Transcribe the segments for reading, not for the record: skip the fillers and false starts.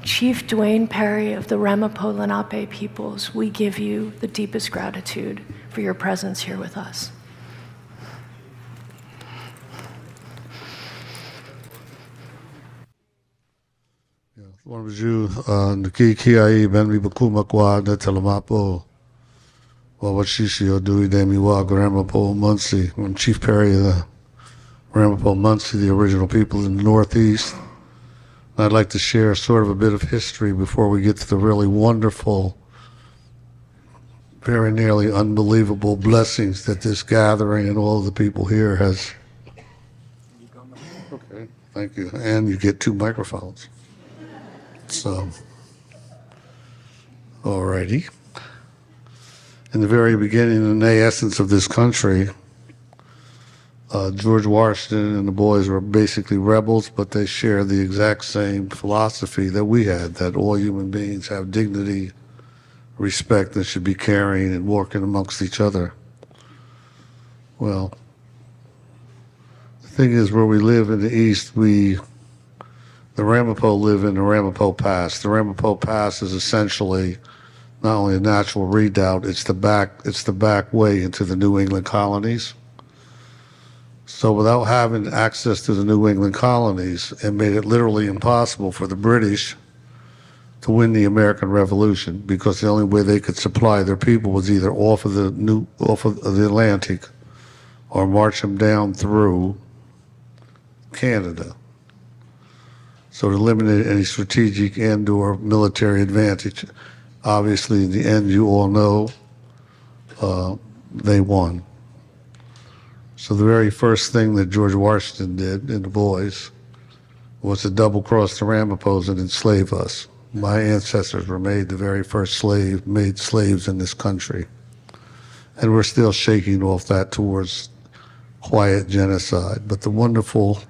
Chief Dwayne Perry of the Ramapough Lenape peoples, we give you the deepest gratitude for your presence here with us. Wanabiju Niki Kiai Benri Bakuma Kwa Netelamapo Wawashishi Odui Demiwa Ramapough Muntzie. I'm Chief Perry of the Ramapough Muntzie, the original people in the Northeast. I'd like to share sort of a bit of history before we get to the really wonderful, very nearly unbelievable blessings that this gathering and all of the people here has. Okay, thank you. And you get 2 microphones. So, alrighty. In the very beginning and the essence of this country, George Washington and the boys were basically rebels, but they share the exact same philosophy that we had, that all human beings have dignity, respect, and should be caring and working amongst each other. Well, the thing is, where we live in the East, the Ramapough live in the Ramapough Pass. The Ramapough Pass is essentially not only a natural redoubt, it's the back way into the New England colonies. So without having access to the New England colonies, it made it literally impossible for the British to win the American Revolution, because the only way they could supply their people was either off of the Atlantic or march them down through Canada. So it eliminated any strategic and/or military advantage. Obviously, in the end, you all know they won. So the very first thing that George Washington did and the boys was to double-cross the Ramapoughs and enslave us. My ancestors were made the very first made slaves in this country. And we're still shaking off that towards quiet genocide. But the wonderful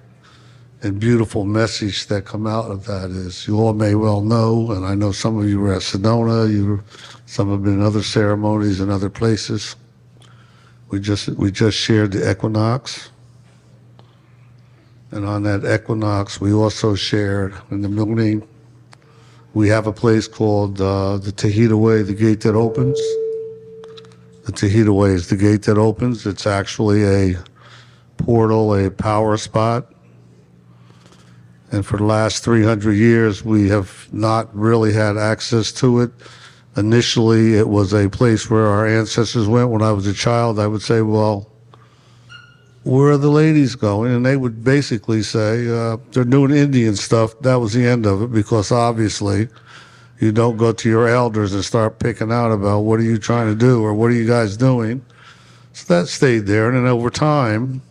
and beautiful message that come out of that is, you all may well know, and I know some of you were at Sedona, some have been in other ceremonies in other places. We just shared the equinox, and on that equinox we also shared in the morning. We have a place called the Tahita Way, the gate that opens. The Tahita Way is the gate that opens. It's actually a portal, a power spot. And for the last 300 years, we have not really had access to it. Initially, it was a place where our ancestors went. When I was a child, I would say, well, where are the ladies going? And they would basically say, they're doing Indian stuff. That was the end of it, because obviously you don't go to your elders and start picking out about what are you trying to do or what are you guys doing. So that stayed there. And then over time,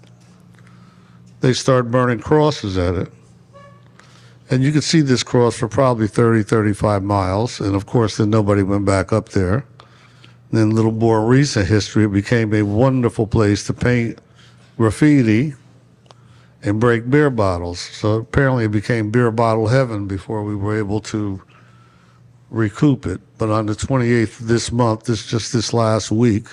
they started burning crosses at it. And you could see this cross for probably 30, 35 miles. And of course, then nobody went back up there. And then a little more recent history, it became a wonderful place to paint graffiti and break beer bottles. So apparently it became beer bottle heaven before we were able to recoup it. But on the 28th of this month, this last week,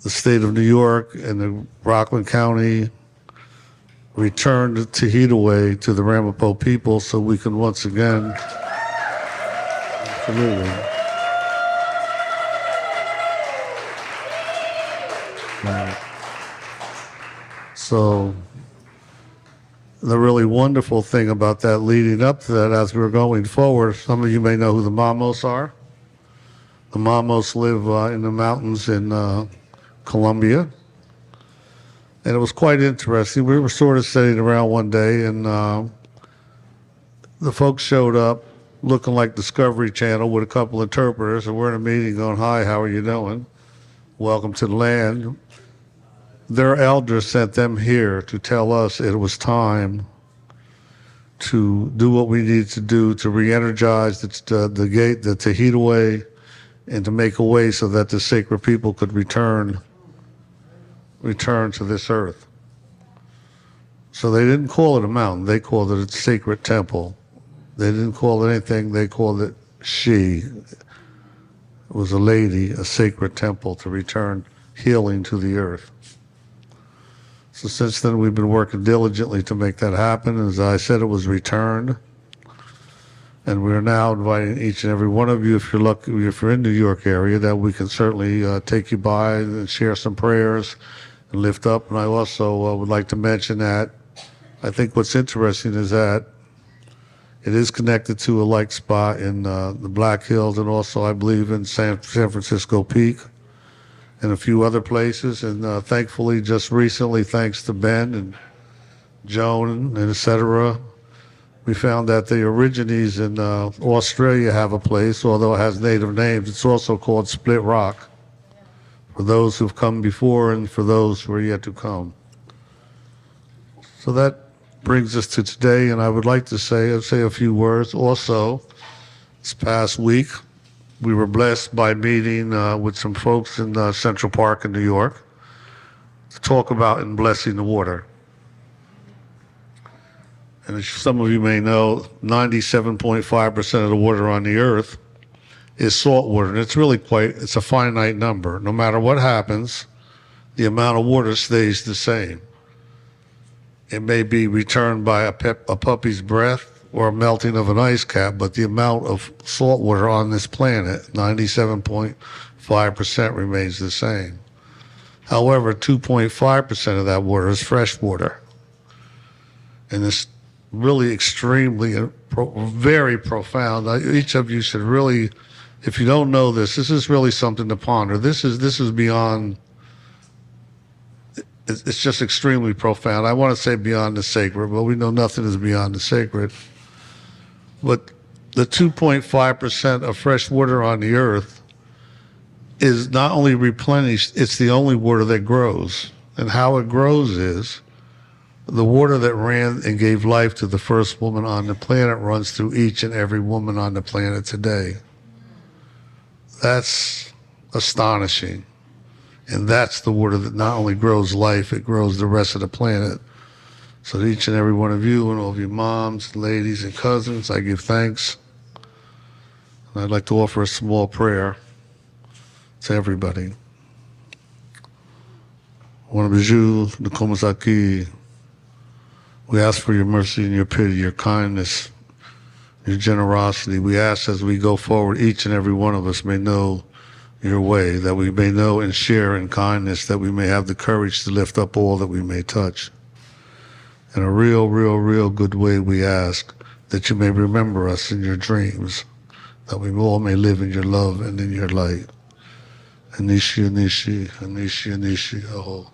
the state of New York and the Rockland County returned Tahita Way to the Ramapough people so we can once again, absolutely. So the really wonderful thing about that, leading up to that, as we're going forward, some of you may know who the Mamos are. The Mamos live in the mountains in Colombia. And it was quite interesting. We were sort of sitting around one day, and the folks showed up looking like Discovery Channel with a couple of interpreters, and we're in a meeting going, hi, how are you doing? Welcome to the land. Their elders sent them here to tell us it was time to do what we needed to do to re-energize the gate, the Tahita Way, and to make a way so that the sacred people could return to this earth. So they didn't call it a mountain, they called it a sacred temple. They didn't call it anything, they called it she. It was a lady, a sacred temple to return healing to the earth. So since then we've been working diligently to make that happen. As I said, it was returned. And we're now inviting each and every one of you, if you're lucky, if you're in New York area, that we can certainly take you by and share some prayers and lift up. And I also would like to mention that I think what's interesting is that it is connected to a like spot in the Black Hills, and also I believe in San Francisco Peak and a few other places. And thankfully, just recently, thanks to Ben and Joan and et cetera, we found that the Aborigines in Australia have a place, although it has native names. It's also called Split Rock, for those who've come before and for those who are yet to come. So that brings us to today, and I would like to say a few words. Also, this past week, we were blessed by meeting with some folks in Central Park in New York to talk about and blessing the water. And as some of you may know, 97.5% of the water on the earth is salt water. And it's really it's a finite number. No matter what happens, the amount of water stays the same. It may be returned by a puppy's breath or a melting of an ice cap, but the amount of salt water on this planet, 97.5%, remains the same. However, 2.5% of that water is fresh water. And it's really extremely, very profound. Each of you should really, if you don't know this is really something to ponder. This is beyond, it's just extremely profound. I want to say beyond the sacred, but we know nothing is beyond the sacred. But the 2.5% of fresh water on the earth is not only replenished, it's the only water that grows. And how it grows is the water that ran and gave life to the first woman on the planet runs through each and every woman on the planet today. That's astonishing. And that's the water that not only grows life, it grows the rest of the planet. So to each and every one of you and all of your moms, ladies, and cousins, I give thanks. And I'd like to offer a small prayer to everybody. Wanabiju, Nkomazaki. We ask for your mercy and your pity, your kindness, your generosity. We ask as we go forward, each and every one of us may know your way, that we may know and share in kindness, that we may have the courage to lift up all that we may touch. In a real, real, real good way, we ask that you may remember us in your dreams, that we all may live in your love and in your light. Anishi, Anishi, Anishi, Anishi, Aho.